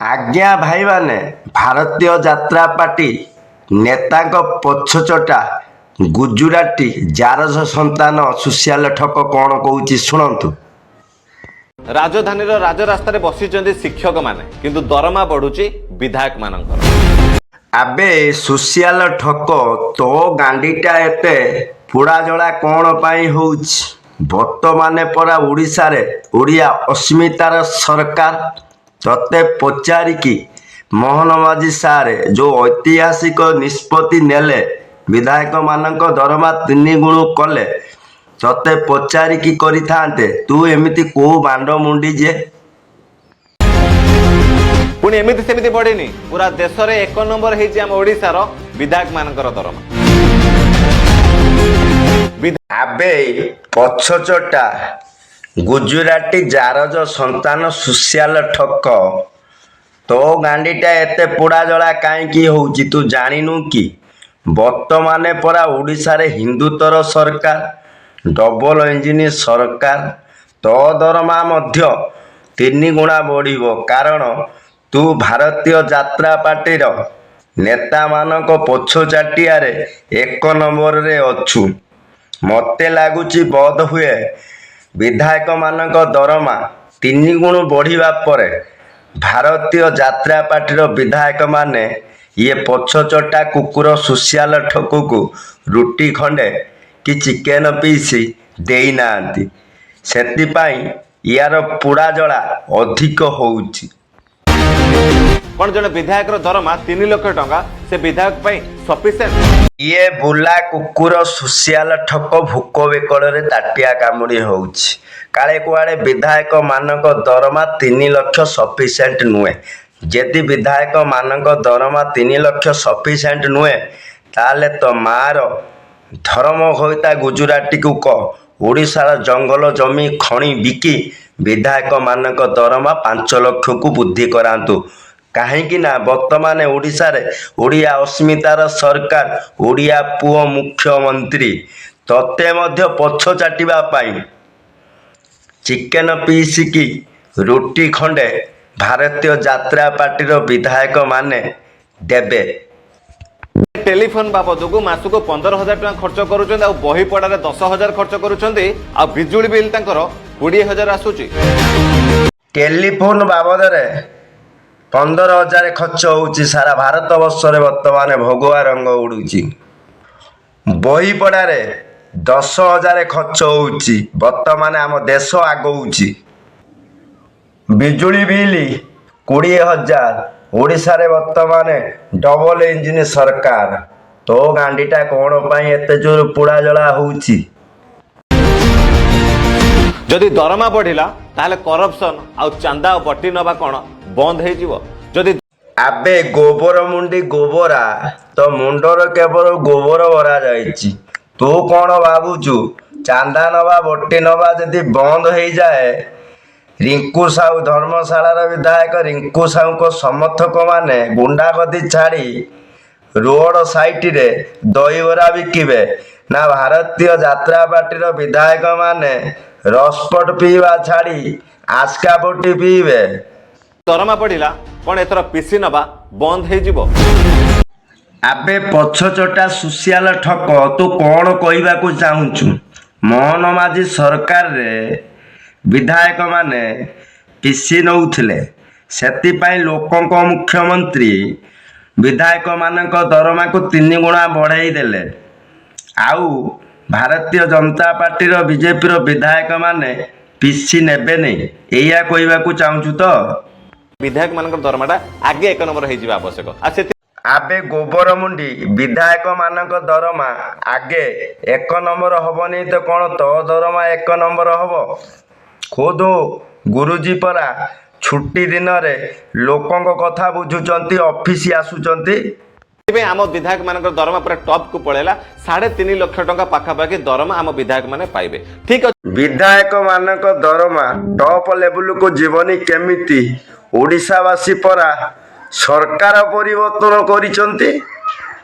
ଆଜ୍ଞା ଭାଇମାନେ, ଭାରତୀୟ ଯାତ୍ରା ପାର୍ଟି ନେତାଙ୍କ ପଛଚଟା ଗୁଜୁରାଟି ଜାରଜ ସନ୍ତାନ ସୁସିଆଲ ଠକ କ'ଣ କହୁଛି ଶୁଣନ୍ତୁ। ରାଜଧାନୀର ରାଜରାସ୍ତାରେ ବସିଛନ୍ତି ଶିକ୍ଷକମାନେ, କିନ୍ତୁ ଦରମା ବଢୁଛି ବିଧାୟକମାନଙ୍କର। ଆବେ ସୁସିଆଲ ଠକ, ତୋ ଗାଣ୍ଡିଟା ଏତେ ପୋଡ଼ାଜଳା କ'ଣ ପାଇଁ ହଉଛି? ବର୍ତ୍ତମାନେ ପରା ଓଡ଼ିଶାରେ ଓଡ଼ିଆ ଅସ୍ମିତାର ସରକାର। ତତେ ପଚାରିକି ମୋହନ ମାଝୀ ସାର୍ ଯେଉଁ ଐତିହାସିକ ନିଷ୍ପତ୍ତି ନେଲେ, ବିଧାୟକମାନଙ୍କ ଦରମା 3 ଗୁଣ କଲେ, ତତେ ପଚାରିକି କରିଥାନ୍ତେ। ତୁ ଏମିତି କୋଉ ବାଣ୍ଡ ମୁଣ୍ଡି ଯେ? ପୁଣି ଏମିତି ସେମିତି ବଢିନି, ପୁରା ଦେଶରେ 1 ନମ୍ବର ହେଇଛି ଆମ ଓଡ଼ିଶାର ବିଧାୟକମାନଙ୍କର ଦରମା। ଆବେ ପଛଚଟା ଗୁଜୁରାଟି ଜାରଜ ସନ୍ତାନ ସୁସିଆଲ ଠକ, ତୋ ଗାଣ୍ଡିଟା ଏତେ ପୋଡ଼ାଜଳା କାହିଁକି ହଉଛି ତୁ ଜାଣିନୁ କି? ବର୍ତ୍ତମାନେ ପରା ଓଡ଼ିଶାରେ ହିନ୍ଦୁତ୍ୱର ସରକାର, ଡବଲ ଇଞ୍ଜିନ ସରକାର। ତୋ ଦରମା ମଧ୍ୟ 3 ଗୁଣା ବଢ଼ିବ, କାରଣ ତୁ ଭାରତୀୟ ଯାତ୍ରା ପାର୍ଟିର ନେତାମାନଙ୍କ ପଛଚାଟିଆରେ 1 ନମ୍ବରରେ ଅଛୁ। ମୋତେ ଲାଗୁଛି ବୋଧହୁଏ ବିଧାୟକମାନଙ୍କ ଦରମା 3 ଗୁଣ ବଢ଼ିବା ପରେ ଭାରତୀୟ ଯାତ୍ରା ପାର୍ଟିର ବିଧାୟକମାନେ ଇଏ ପଛଚଟା କୁକୁର ସୁସିଆଲ ଠକକୁ ରୁଟି ଖଣ୍ଡେ କି ଚିକେନ ପିସ୍ ଦେଇନାହାନ୍ତି। ସେଥିପାଇଁ ୟାର ପୋଡ଼ାଜଳା ଅଧିକ ହଉଛି। କ'ଣ ଜଣେ ବିଧାୟକର ଦରମା 3 ଲକ୍ଷ ଟଙ୍କା ସେ ବିଧାୟକ ପାଇଁ ସଫିସିଏଣ୍ଟ? ଇଏ ବୁଲା କୁକୁର ସୁସିଆଲ ଠକ ଭୋକ ବିକଳରେ ତାଟିଆ କାମୁଡ଼ି ହଉଛି। କାଳେ କୁଆଡ଼େ ବିଧାୟକ ମାନଙ୍କ ଦରମା 3 ଲକ୍ଷ ସଫିସିଏଣ୍ଟ ନୁହେଁ। ଯଦି ବିଧାୟକ ମାନଙ୍କ ଦରମା 3 ଲକ୍ଷ ସଫିସିଏଣ୍ଟ ନୁହେଁ, ତାହେଲେ ତ ମାର ଧର୍ମ ହୋଇତା ଗୁଜୁରାଟିକୁ କହ ଓଡ଼ିଶାର ଜଙ୍ଗଲ ଜମି ଖଣି ବିକି ବିଧାୟକ ମାନଙ୍କ ଦରମା 5 ଲକ୍ଷକୁ ବୃଦ୍ଧି କରାନ୍ତୁ। କାହିଁକି ନା ବର୍ତ୍ତମାନ ଓଡ଼ିଶାରେ ଓଡ଼ିଆ ଅସ୍ମିତାର ସରକାର, ଓଡ଼ିଆ ପୁଅ ମୁଖ୍ୟମନ୍ତ୍ରୀ। ତତେ ମଧ୍ୟ ପଛ ଚାଟିବା ପାଇଁ ଚିକେନ ପିସ୍ କି ରୁଟି ଖଣ୍ଡେ ଭାରତୀୟ ଯାତ୍ରା ପାର୍ଟିର ବିଧାୟକ ମାନେ ଦେବେ। ଟେଲିଫୋନ ବାବଦକୁ ମାସକୁ 15,000 ଟଙ୍କା ଖର୍ଚ୍ଚ କରୁଛନ୍ତି, ଆଉ ବହି ପଢାରେ 10,000 ଖର୍ଚ୍ଚ କରୁଛନ୍ତି, ଆଉ ବିଜୁଳି ବିଲ୍ ତାଙ୍କର 20,000 ଆସୁଛି। ଟେଲିଫୋନ ବାବଦରେ 15,000 ଖର୍ଚ୍ଚ ହେଉଛି। ସାରା ଭାରତ ବର୍ଷରେ ବର୍ତ୍ତମାନ ଭଗବା ରଙ୍ଗ ଉଡୁଛି। ବହି ପଢାରେ 10,000 ଖର୍ଚ୍ଚ ହେଉଛି। ବର୍ତ୍ତମାନ ଆମ ଦେଶ ଆଗଉଛି। ବିଜୁଳି ବିଲ୍ 20,000। ଓଡ଼ିଶାରେ ବର୍ତ୍ତମାନ ଡବଲ ଇଞ୍ଜିନ ସରକାର। ତୋ ଗାଣ୍ଡିଟା କ'ଣ ପାଇଁ ଏତେ ଜୋର ପୋଡ଼ାଜଳା ହଉଛି? ଯଦି ଦରମା ବଢିଲା ତାହେଲେ କରପସନ ଆଉ ଚାନ୍ଦା ଆଉ ବଟି ନବା କ'ଣ ବନ୍ଦ ହେଇଯିବ? ଯଦି ଆବେ ଗୋବର ମୁଣ୍ଡି ଗୋବରା, ତ ମୁଣ୍ଡର କେବଳ ଗୋବର ଭରା ଯାଇଛି। ତୁ କ'ଣ ଭାବୁଛୁ ଚାନ୍ଦା ନବା ବଟି ନବା ଯଦି ବନ୍ଦ ହେଇଯାଏ, ରିଙ୍କୁ ସାହୁ ଧର୍ମଶାଳାର ବିଧାୟକ ରିଙ୍କୁ ସାହୁଙ୍କ ସମର୍ଥକ ମାନେ ଗୁଣ୍ଡାଗର୍ଦି ଛାଡ଼ି ରୋଡ ସାଇଟରେ ଦହିବରା ବିକିବେ, ନା ଭାରତୀୟ ଯାତ୍ରା ପାର୍ଟିର ବିଧାୟକ ମାନେ ରସପଟ ପିଇବା ଛାଡ଼ି ଆସ୍କା ବଟି ପିଇବେ? ଦରମା ବଢିଲା କ'ଣ ଏଥର ପିସି ନବା ବନ୍ଦ ହେଇଯିବ? ଆବେ ପଛଚଟା ସୁସିଆଲ ଠକ, ତୁ କ'ଣ କହିବାକୁ ଚାହୁଁଛୁ? ମୋହନ ମାଝୀ ସରକାରରେ ବିଧାୟକ ମାନେ ପିସି ନେଉଥିଲେ, ସେଥିପାଇଁ ଲୋକଙ୍କ ମୁଖ୍ୟମନ୍ତ୍ରୀ ବିଧାୟକ ମାନଙ୍କ ଦରମାକୁ 3 ଗୁଣା ବଢ଼େଇ ଦେଲେ। ଆଉ ଭାରତୀୟ ଜନତା ପାର୍ଟିର ବିଜେପିର ବିଧାୟକ ମାନେ ପିସି ନେବେନି, ଏଇଆ କହିବାକୁ ଚାହୁଁଛୁ ତ? ବିଧାୟକ ମାନଙ୍କର ଦରମାଟା ଆଗେ 1 ନମ୍ବର ହେଇଯିବା ଆବଶ୍ୟକ। ଆଉ ଆବେ ଗୋବର ମୁଣ୍ଡି, ବିଧାୟକ ମାନଙ୍କ ଦରମା ଆଗେ 1 ନମ୍ବର ହବନି ତ କ'ଣ ତୋ ଦରମା 1 ନମ୍ବର ହବ? ଖୋଦ ଗୁରୁଜୀ ପରା ଛୁଟି ଦିନରେ ଲୋକଙ୍କ କଥା ବୁଝୁଛନ୍ତି, ଅଫିସ ଆସୁଛନ୍ତି। ସେଥିପାଇଁ ଆମ ବିଧାୟକ ମାନଙ୍କର ଦରମା ପୁରା ଟପକୁ ପଳେଇଲା। 3.5 ଲକ୍ଷ ଟଙ୍କା ପାଖାପାଖି ଦରମା ଆମ ବିଧାୟକ ମାନେ ପାଇବେ। ଠିକ ଅଛି, ବିଧାୟକ ମାନଙ୍କ ଦରମା ଟପ ଲେବୁଲକୁ ଯିବନି କେମିତି? ଓଡ଼ିଶାବାସୀ ପରା ସରକାର ପରିବର୍ତ୍ତନ କରିଛନ୍ତି।